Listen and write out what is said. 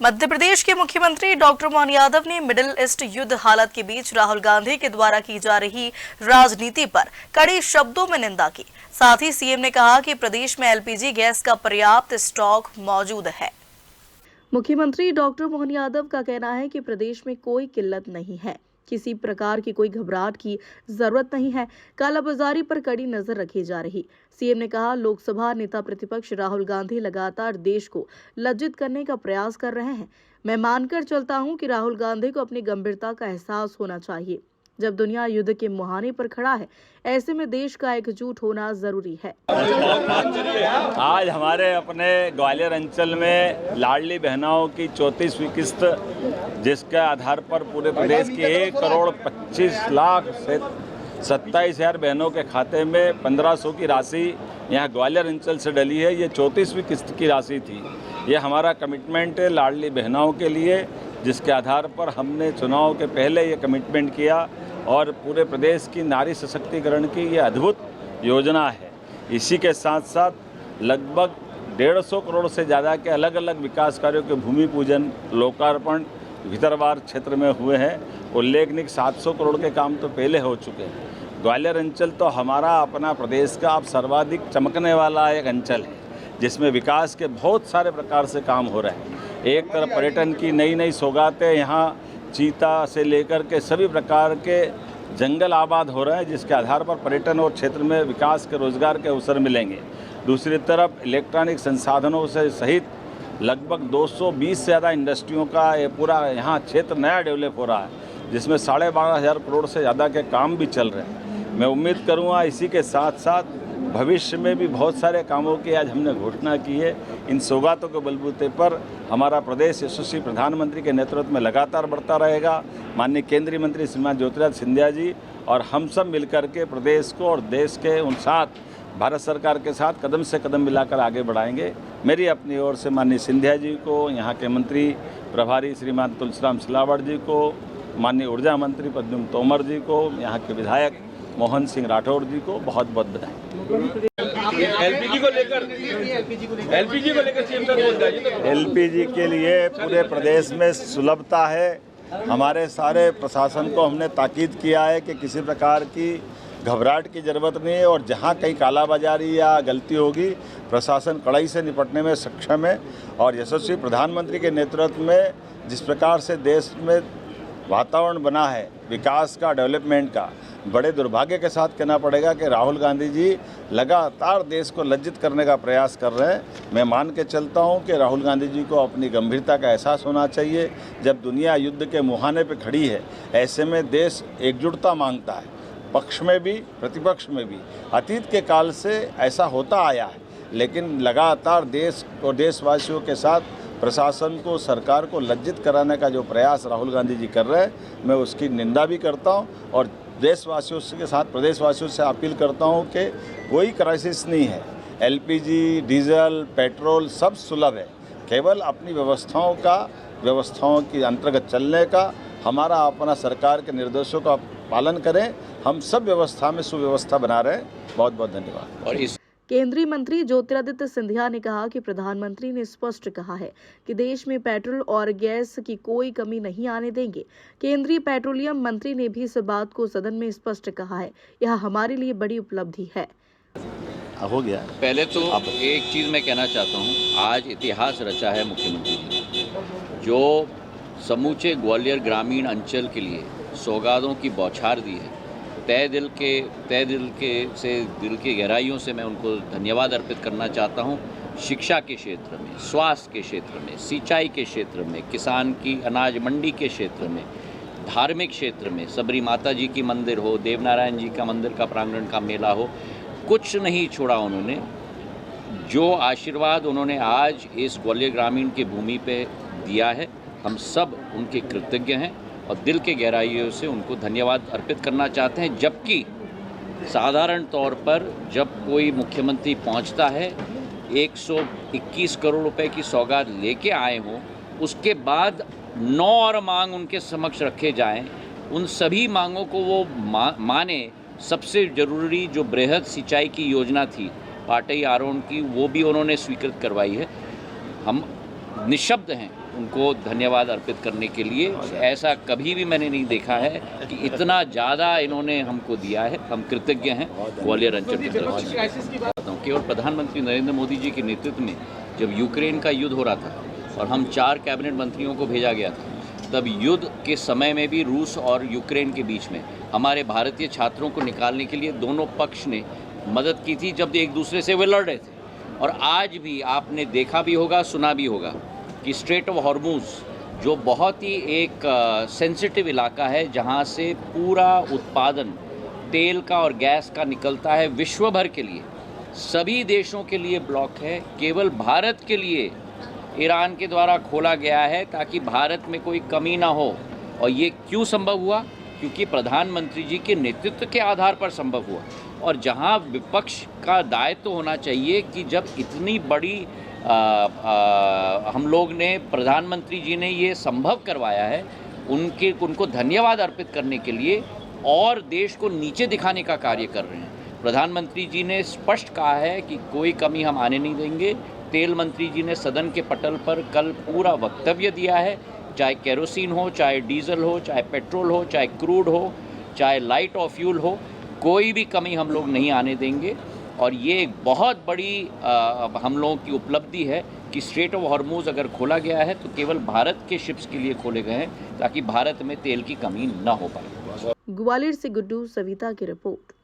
मध्य प्रदेश के मुख्यमंत्री डॉक्टर मोहन यादव ने मिडिल ईस्ट युद्ध हालत के बीच राहुल गांधी के द्वारा की जा रही राजनीति पर कड़े शब्दों में निंदा की। साथ ही सीएम ने कहा कि प्रदेश में एलपीजी गैस का पर्याप्त स्टॉक मौजूद है। मुख्यमंत्री डॉक्टर मोहन यादव का कहना है कि प्रदेश में कोई किल्लत नहीं है, किसी प्रकार की कोई घबराहट की जरूरत नहीं है। कालाबाजारी पर कड़ी नजर रखी जा रही। सीएम ने कहा, लोकसभा नेता प्रतिपक्ष राहुल गांधी लगातार देश को लज्जित करने का प्रयास कर रहे हैं। मैं मानकर चलता हूं कि राहुल गांधी को अपनी गंभीरता का एहसास होना चाहिए। जब दुनिया युद्ध के मुहाने पर खड़ा है, ऐसे में देश का एकजुट होना जरूरी है। आज हमारे अपने ग्वालियर अंचल में लाडली बहनों की 34वीं किस्त, जिसके आधार पर पूरे प्रदेश की 1,25,27,000 बहनों के खाते में 1500 की राशि यहाँ ग्वालियर अंचल से डली है। ये 34वीं किस्त की राशि थी। ये हमारा कमिटमेंट है लाडली बहनों के लिए, जिसके आधार पर हमने चुनाव के पहले ये कमिटमेंट किया और पूरे प्रदेश की नारी सशक्तिकरण की ये अद्भुत योजना है। इसी के साथ साथ लगभग 150 करोड़ से ज़्यादा के अलग अलग विकास कार्यों के भूमि पूजन, लोकार्पण भीतरवार क्षेत्र में हुए हैं। उल्लेखनीय 700 करोड़ के काम तो पहले हो चुके हैं। ग्वालियर अंचल तो हमारा अपना प्रदेश का अब सर्वाधिक चमकने वाला एक अंचल है, जिसमें विकास के बहुत सारे प्रकार से काम हो रहे हैं। एक तरफ पर्यटन की नई नई सौगातें, यहाँ चीता से लेकर के सभी प्रकार के जंगल आबाद हो रहे हैं, जिसके आधार पर पर्यटन और क्षेत्र में विकास के रोजगार के अवसर मिलेंगे। दूसरी तरफ इलेक्ट्रॉनिक संसाधनों से सहित लगभग 220 से ज़्यादा इंडस्ट्रियों का ये पूरा यहाँ क्षेत्र नया डेवलप हो रहा है, जिसमें 12,500 करोड़ से ज़्यादा के काम भी चल रहे हैं। मैं उम्मीद करूँगा इसी के साथ साथ भविष्य में भी बहुत सारे कामों की आज हमने घोषणा की है। इन सौगातों के बलबूते पर हमारा प्रदेश यशस्वी प्रधानमंत्री के नेतृत्व में लगातार बढ़ता रहेगा। माननीय केंद्रीय मंत्री श्रीमान ज्योतिरादित्य सिंधिया जी और हम सब मिलकर के प्रदेश को और देश के उन साथ भारत सरकार के साथ कदम से कदम मिलाकर आगे बढ़ाएंगे। मेरी अपनी ओर से माननीय सिंधिया जी को, यहाँ के मंत्री प्रभारी श्रीमान तुलसीराम सिलावट जी को, माननीय ऊर्जा मंत्री प्रद्युम्न तोमर जी को, यहाँ के विधायक मोहन सिंह राठौर जी को बहुत बहुत बधाई। एलपीजी के लिए पूरे प्रदेश में सुलभता है। हमारे सारे प्रशासन को हमने ताकीद किया है कि किसी प्रकार की घबराहट की ज़रूरत नहीं है, और जहां कहीं कालाबाजारी या गलती होगी प्रशासन कड़ाई से निपटने में सक्षम है। और यशस्वी प्रधानमंत्री के नेतृत्व में जिस प्रकार से देश में वातावरण बना है विकास का, डेवलपमेंट का, बड़े दुर्भाग्य के साथ कहना पड़ेगा कि राहुल गांधी जी लगातार देश को लज्जित करने का प्रयास कर रहे हैं। मैं मान के चलता हूं कि राहुल गांधी जी को अपनी गंभीरता का एहसास होना चाहिए। जब दुनिया युद्ध के मुहाने पर खड़ी है, ऐसे में देश एकजुटता मांगता है, पक्ष में भी प्रतिपक्ष में भी। अतीत के काल से ऐसा होता आया है, लेकिन लगातार देश और देशवासियों के साथ प्रशासन को, सरकार को लज्जित कराने का जो प्रयास राहुल गांधी जी कर रहे हैं, मैं उसकी निंदा भी करता हूं और देशवासियों के साथ प्रदेशवासियों से अपील करता हूं कि कोई क्राइसिस नहीं है। एलपीजी, डीजल, पेट्रोल सब सुलभ है। केवल अपनी व्यवस्थाओं की अंतर्गत चलने का, हमारा अपना सरकार के निर्देशों का पालन करें। हम सब व्यवस्था में सुव्यवस्था बना रहे हैं। बहुत बहुत धन्यवाद। और इस केंद्रीय मंत्री ज्योतिरादित्य सिंधिया ने कहा कि प्रधानमंत्री ने स्पष्ट कहा है कि देश में पेट्रोल और गैस की कोई कमी नहीं आने देंगे। केंद्रीय पेट्रोलियम मंत्री ने भी इस बात को सदन में स्पष्ट कहा है। यह हमारे लिए बड़ी उपलब्धि है। हो गया। पहले तो एक चीज़ मैं कहना चाहता हूँ, आज इतिहास रचा है मुख्यमंत्री जी ने, जो समूचे ग्वालियर ग्रामीण अंचल के लिए सौगातों की बौछार दी है। दिल की गहराइयों से मैं उनको धन्यवाद अर्पित करना चाहता हूं। शिक्षा के क्षेत्र में, स्वास्थ्य के क्षेत्र में, सिंचाई के क्षेत्र में, किसान की अनाज मंडी के क्षेत्र में, धार्मिक क्षेत्र में, सबरी माता जी की मंदिर हो, देवनारायण जी का मंदिर का प्रांगण का मेला हो, कुछ नहीं छोड़ा उन्होंने। जो आशीर्वाद उन्होंने आज इस ग्वालियर ग्रामीण की भूमि पे दिया है, हम सब उनके कृतज्ञ हैं और दिल के गहराइयों से उनको धन्यवाद अर्पित करना चाहते हैं। जबकि साधारण तौर पर जब कोई मुख्यमंत्री पहुंचता है 121 करोड़ रुपए की सौगात लेके आए हों, उसके बाद 9 और मांग उनके समक्ष रखे जाएं, उन सभी मांगों को वो माने। सबसे ज़रूरी जो बृहद सिंचाई की योजना थी पाटई आरोन की, वो भी उन्होंने स्वीकृत करवाई है। हम निशब्द हैं उनको धन्यवाद अर्पित करने के लिए। ऐसा कभी भी मैंने नहीं देखा है कि इतना ज़्यादा इन्होंने हमको दिया है। हम कृतज्ञ हैं ग्वालियर अंचल की तरफ से। केवल प्रधानमंत्री नरेंद्र मोदी जी के नेतृत्व में जब यूक्रेन का युद्ध हो रहा था और हम 4 कैबिनेट मंत्रियों को भेजा गया था, तब युद्ध के समय में भी रूस और यूक्रेन के बीच में हमारे भारतीय छात्रों को निकालने के लिए दोनों पक्ष ने मदद की थी जब एक दूसरे से वे लड़ रहे थे। और आज भी आपने देखा भी होगा, सुना भी होगा कि स्ट्रेट ऑफ हॉर्मुज जो बहुत ही एक सेंसिटिव इलाका है, जहां से पूरा उत्पादन तेल का और गैस का निकलता है विश्व भर के लिए, सभी देशों के लिए ब्लॉक है। केवल भारत के लिए ईरान के द्वारा खोला गया है ताकि भारत में कोई कमी ना हो। और ये क्यों संभव हुआ? क्योंकि प्रधानमंत्री जी के नेतृत्व के आधार पर संभव हुआ। और जहां विपक्ष का दायित्व होना चाहिए कि जब इतनी बड़ी हम लोग ने, प्रधानमंत्री जी ने ये संभव करवाया है, उनको धन्यवाद अर्पित करने के लिए और देश को नीचे दिखाने का कार्य कर रहे हैं। प्रधानमंत्री जी ने स्पष्ट कहा है कि कोई कमी हम आने नहीं देंगे। तेल मंत्री जी ने सदन के पटल पर कल पूरा वक्तव्य दिया है, चाहे केरोसिन हो, चाहे डीजल हो, चाहे पेट्रोल हो, चाहे क्रूड हो, चाहे लाइट और फ्यूल हो, कोई भी कमी हम लोग नहीं आने देंगे। और ये एक बहुत बड़ी हम लोगों की उपलब्धि है कि स्ट्रेट ऑफ हॉर्मुज अगर खोला गया है तो केवल भारत के शिप्स के लिए खोले गए हैं ताकि भारत में तेल की कमी न हो पाए। ग्वालियर से गुड्डू सविता की रिपोर्ट।